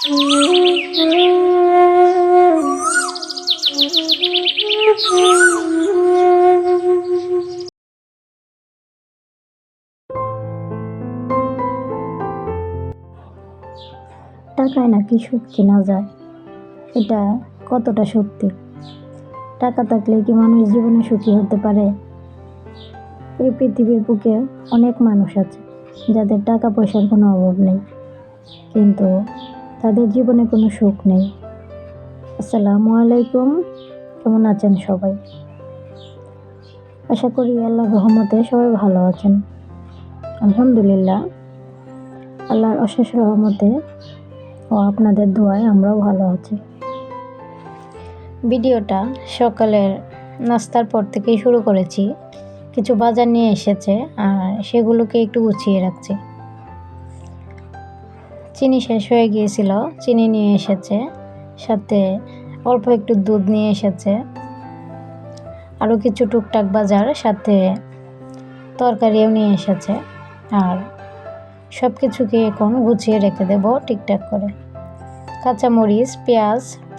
টাকায় নাকি সুখ কেনা যায়, এটা কতটা সত্যি? টাকা থাকলে কি মানুষ জীবনে সুখী হতে পারে? এই পৃথিবীর বুকে অনেক মানুষ আছে যাদের টাকা পয়সার কোনো অভাব নেই, কিন্তু তাদের জীবনে কোনো সুখ নেই। আসসালামু আলাইকুম, কেমন আছেন সবাই? আশা করি আল্লাহর রহমতে সবাই ভালো আছেন। আলহামদুলিল্লাহ, আল্লাহর অশেষ রহমতে ও আপনাদের দোয়ায় আমরাও ভালো আছি। ভিডিওটা সকালের নাস্তার পর থেকেই শুরু করেছি। কিছু বাজার নিয়ে এসেছে আর সেগুলোকে একটু গুছিয়ে রাখছি। চিনি শেষ হয়ে গিয়েছিল, চিনি নিয়ে এসেছে, সাথে অল্প একটু দুধ নিয়ে এসেছে, আরও কিছু টুকটাক বাজার, সাথে তরকারিও নিয়ে এসেছে। আর সব কিছুকে এখন গুছিয়ে রেখে দেব ঠিকঠাক করে। কাঁচামরিচ,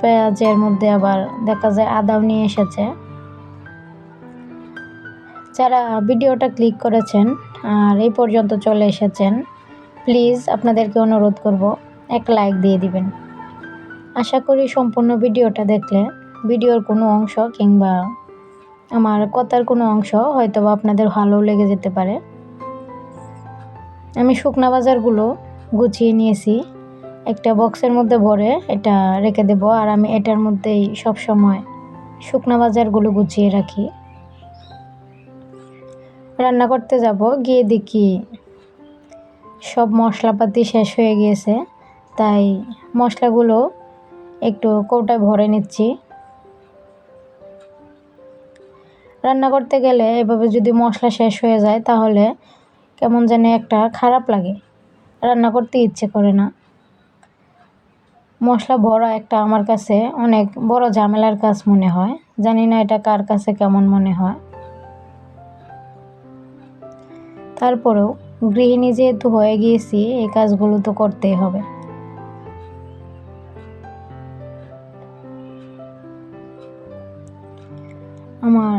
পেঁয়াজের মধ্যে আবার দেখা যায় আদাও নিয়ে এসেছে। যারা ভিডিওটা ক্লিক করেছেন আর এই পর্যন্ত চলে এসেছেন, প্লিজ আপনাদেরকে অনুরোধ করব এক লাইক দিয়ে দিবেন। আশা করি সম্পূর্ণ ভিডিওটা দেখলে ভিডিওর কোনো অংশ কিংবা আমার কথার কোনো অংশ হয়তো বা আপনাদের ভালো লেগে যেতে পারে। আমি শুকনা বাজারগুলো গুছিয়ে নিয়েছি, একটা বক্সের মধ্যে ভরে এটা রেখে দেব। আর আমি এটার মধ্যেই সব সময় শুকনা বাজারগুলো গুছিয়ে রাখি। রান্না করতে যাব, গিয়ে দেখি সব মশলাপাতি শেষ হয়ে গিয়েছে, তাই মশলাগুলো একটু কৌটায় ভরে নিচ্ছি। রান্না করতে গেলে এভাবে যদি মশলা শেষ হয়ে যায় তাহলে কেমন যেন একটা খারাপ লাগে, রান্না করতে ইচ্ছে করে না। মশলা ভরা একটা আমার কাছে অনেক বড় ঝামেলার কাজ মনে হয়, জানি না এটা কার কাছে কেমন মনে হয়। তারপরেও গৃহিণী যেহেতু হয়ে গিয়েছি, এই কাজগুলো তো করতেই হবে। আমার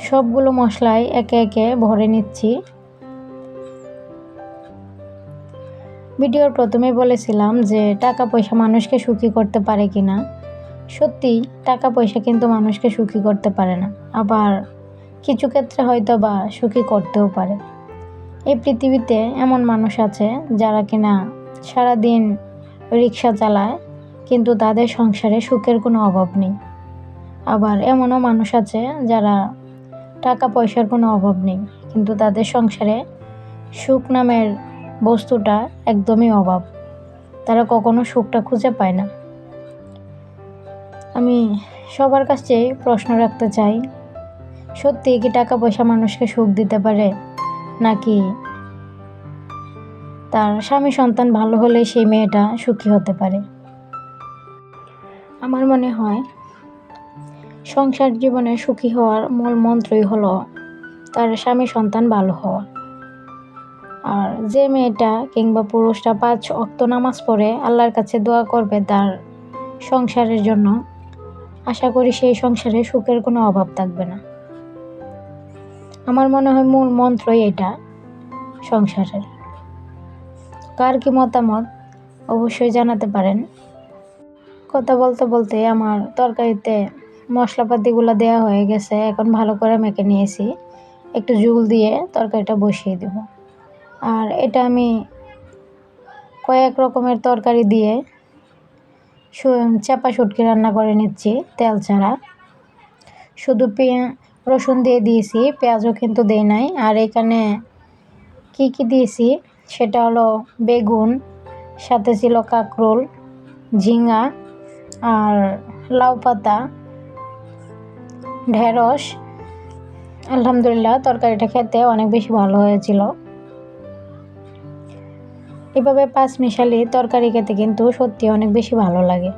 সবগুলো মশলাই একে একে ভরে নিচ্ছি। ভিডিওর প্রথমে বলেছিলাম যে টাকা পয়সা মানুষকে সুখী করতে পারে কিনা। সত্যি টাকা পয়সা কিন্তু মানুষকে সুখী করতে পারে না, আবার কিছু ক্ষেত্রে হয়তো বা সুখী করতেও পারে। এই পৃথিবীতে এমন মানুষ আছে যারা কিনা সারাদিন রিক্সা চালায়, কিন্তু তাদের সংসারে সুখের কোনো অভাব নেই। আবার এমনও মানুষ আছে যারা টাকা পয়সার কোনো অভাব নেই, কিন্তু তাদের সংসারে সুখ নামের বস্তুটা একদমই অভাব, তারা কখনো সুখটা খুঁজে পায় না। আমি সবার কাছেই প্রশ্ন রাখতে চাই, সত্যি কি টাকা পয়সা মানুষকে সুখ দিতে পারে, নাকি তার স্বামী সন্তান ভালো হলে সেই মেয়েটা সুখী হতে পারে? আমার মনে হয় সংসার জীবনে সুখী হওয়ার মূল মন্ত্রই হলো তার স্বামী সন্তান ভালো হওয়া। আর যে মেয়েটা কিংবা পুরুষটা 5 ওয়াক্ত নামাজ পড়ে আল্লাহর কাছে দোয়া করবে তার সংসারের জন্য, আশা করি সেই সংসারে সুখের কোনো অভাব থাকবে না। আমার মনে হয় মূল মন্ত্রই এটা সংসারের। কার কি মতামত অবশ্যই জানাতে পারেন। কথা বলতে বলতে আমার তরকারিতে মশলাপাতিগুলো দেওয়া হয়ে গেছে, এখন ভালো করে মেখে নিয়েছি। একটু ঝোল দিয়ে তরকারিটা বসিয়ে দেব। আর এটা আমি কয়েক রকমের তরকারি দিয়ে চাপা শুটকি রান্না করে নিচ্ছি, তেল ছাড়া। শুধু রসুন দিয়ে দিয়েছি, পেঁয়াজও কিন্তু দেই নাই। আর এখানে কি কি দিয়েছি সেটা হলো বেগুন, সাথে ছিল কাঁকরোল, ঝিঙা আর লাউ পাতা, ঢেঁড়স। আলহামদুলিল্লাহ, তরকারিটা খেতে অনেক বেশি ভালো হয়েছিল। এভাবে 5 মিশালি তরকারি খেতে কিন্তু সত্যি অনেক বেশি ভালো লাগে।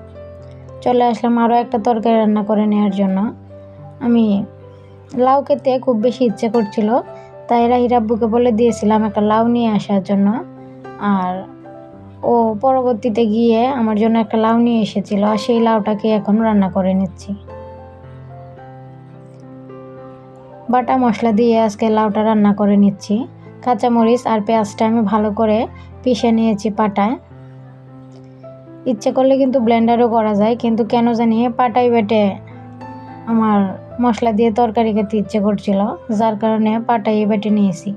চলে আসলাম আরও একটা তরকারি রান্না করে নেওয়ার জন্য। আমি লাউ খেতে খুব বেশি ইচ্ছে করছিল, তাই রাব্বুকে বলে দিয়েছিলাম একটা লাউ নিয়ে আসার জন্য। আর ও পরবর্তীতে গিয়ে আমার জন্য একটা লাউ নিয়ে এসেছিল, আর সেই লাউটাকে এখন রান্না করে নিচ্ছি। বাটা মশলা দিয়ে আজকে লাউটা রান্না করে নিচ্ছি। কাঁচামরিচ আর পেঁয়াজটা আমি ভালো করে পিষে নিয়েছি পাটায়। ইচ্ছে করলে কিন্তু ব্লেন্ডারও করা যায়, কিন্তু কেন জানি পাটায় বেটে আমার মশলা দিয়ে তরকারি খেতে ইচ্ছে করছিল, যার কারণে পাটাই বেটে নিয়েছি।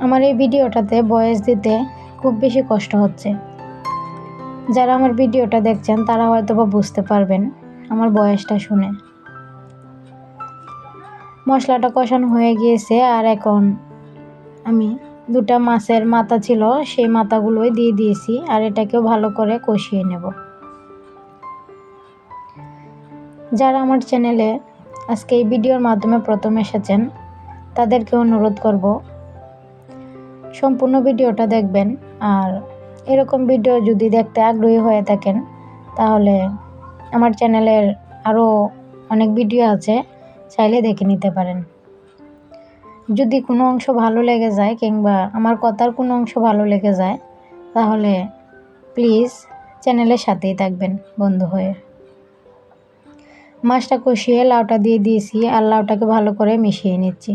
আমার এই ভিডিওটাতে ভয়েস দিতে খুব বেশি কষ্ট হচ্ছে। যারা আমার ভিডিওটা দেখছেন তারা হয়তো বা বুঝতে পারবেন আমার ভয়েসটা শুনে। মশলাটা কষানো হয়ে গিয়েছে, আর এখন আমি দুটা মাছের মাথা ছিল সেই মাথাগুলোই দিয়ে দিয়েছি, আর এটাকেও ভালো করে কষিয়ে নেব। যারা আমার চ্যানেলে আজকে এই ভিডিওর মাধ্যমে প্রথম এসেছেন তাদেরকে অনুরোধ করব সম্পূর্ণ ভিডিওটা দেখবেন, আর এরকম ভিডিও যদি দেখতে আগ্রহী হয়ে থাকেন তাহলে আমার চ্যানেলের আরও অনেক ভিডিও আছে, চাইলে দেখে নিতে পারেন। যদি কোনো অংশ ভালো লেগে যায় কিংবা আমার কথার কোনো অংশ ভালো লেগে যায় তাহলে প্লিজ চ্যানেলের সাথেই থাকবেন বন্ধু হয়ে। মাছটা কষিয়ে লাউটা দিয়ে দিয়েছি, আর লাউটাকে ভালো করে মিশিয়ে নিচ্ছি।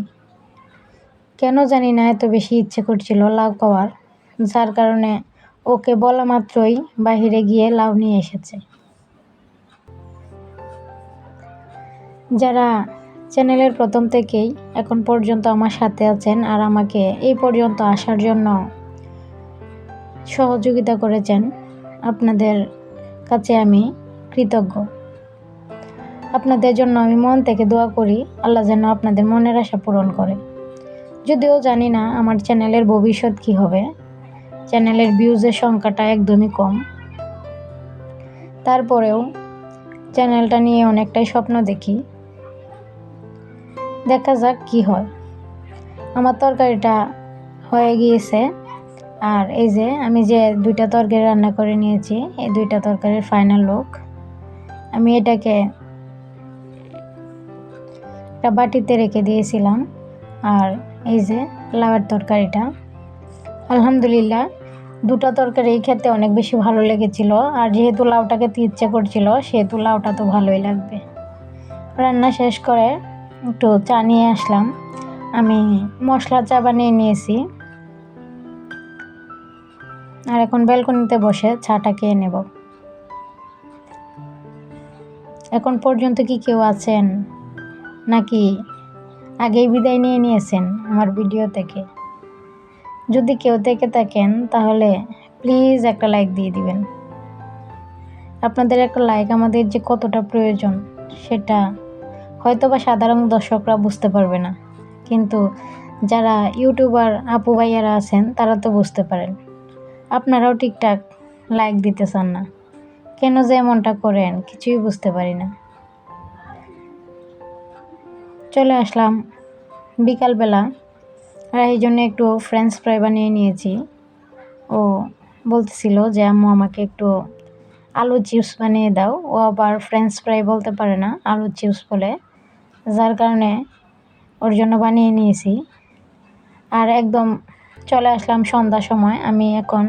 কেন জানি না এত বেশি ইচ্ছে করছিল লাউ খাওয়ার, যার কারণে ওকে বলা মাত্রই বাহিরে গিয়ে লাউ নিয়ে এসেছে। যারা চ্যানেলের প্রথম থেকেই এখন পর্যন্ত আমার সাথে আছেন আর আমাকে এই পর্যন্ত আসার জন্য সহযোগিতা করেছেন, আপনাদের কাছে আমি কৃতজ্ঞ। আপনাদের জন্য আমি মন থেকে দোয়া করি আল্লাহ যেন আপনাদের মনের আশা পূরণ করে। যদিও জানি না আমার চ্যানেলের ভবিষ্যৎ কী হবে, চ্যানেলের ভিউজের সংখ্যাটা একদমই কম, তারপরেও চ্যানেলটা নিয়ে অনেকটাই স্বপ্ন দেখি। দেখা যাক কি হয়। আমার তরকারিটা হয়ে গিয়েছে, আর এই যে আমি যে দুইটা তরকারি রান্না করে নিয়েছি এই দুইটা তরকারির ফাইনাল লুক। আমি এটাকে একটা বাটিতে রেখে দিয়েছিলাম, আর এই যে লাউয়ের তরকারিটা, আলহামদুলিল্লাহ দুটো তরকারি খেতে অনেক বেশি ভালো লেগেছিল। আর যেহেতু লাউটাকে ইচ্ছে করছিল সেহেতু লাউটা তো ভালোই লাগবে। রান্না শেষ করে একটু চা নিয়ে আসলাম। আমি মশলা চা বানিয়ে নিয়েছি, আর এখন ব্যালকনিতে বসে চাটা খেয়ে নেব। এখন পর্যন্ত কি কেউ আছেন নাকি আগেই বিদায় নিয়ে নিয়েছেন আমার ভিডিও থেকে? যদি কেউ থেকে থাকেন তাহলে প্লিজ একটা লাইক দিয়ে দিবেন। আপনাদের একটা লাইক আমাদের যে কতটা প্রয়োজন সেটা হয়তো বা সাধারণ দর্শকরা বুঝতে পারবে না, কিন্তু যারা ইউটিউবার আপু ভাইয়ারা আছেন তারা তো বুঝতে পারেন। আপনারাও ঠিকঠাক লাইক দিতে চান না, কেন যে এমনটা করেন কিছুই বুঝতে পারি না। চলে আসলাম বিকালবেলা, আর এই জন্য একটু ফ্রেঞ্চ ফ্রাই বানিয়ে নিয়েছি। ও বলতেছিল যে আম্মু আমাকে একটু আলু চিপস বানিয়ে দাও। ও আবার ফ্রেঞ্চ ফ্রাই বলতে পারে না, আলু চিপস বলে, যার কারণে ওর জন্য বানিয়ে নিয়েছি। আর একদম চলে আসলাম সন্ধ্যার সময়। আমি এখন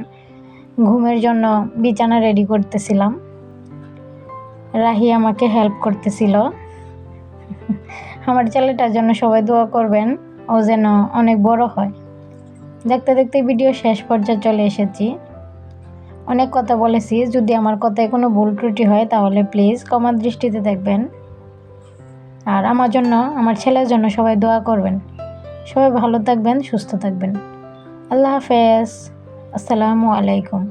ঘুমের জন্য বিছানা রেডি করতেছিলাম, রাহি আমাকে হেল্প করতেছিল। আমার ছেলেটার জন্য সবাই দোয়া করবেন, ও যেন অনেক বড় হয়। দেখতে দেখতে ভিডিও শেষ পর্যায়ে চলে এসেছি। অনেক কথা বলেছি, যদি আমার কথায় কোনো ভুল ত্রুটি হয় তাহলে প্লিজ ক্ষমা দৃষ্টিতে দেখবেন। আর আমার জন্য, আমার ছেলের জন্য সবাই দোয়া করবেন। সবাই ভালো থাকবেন, সুস্থ থাকবেন। আল্লাহ হাফেজ। আসসালামু আলাইকুম।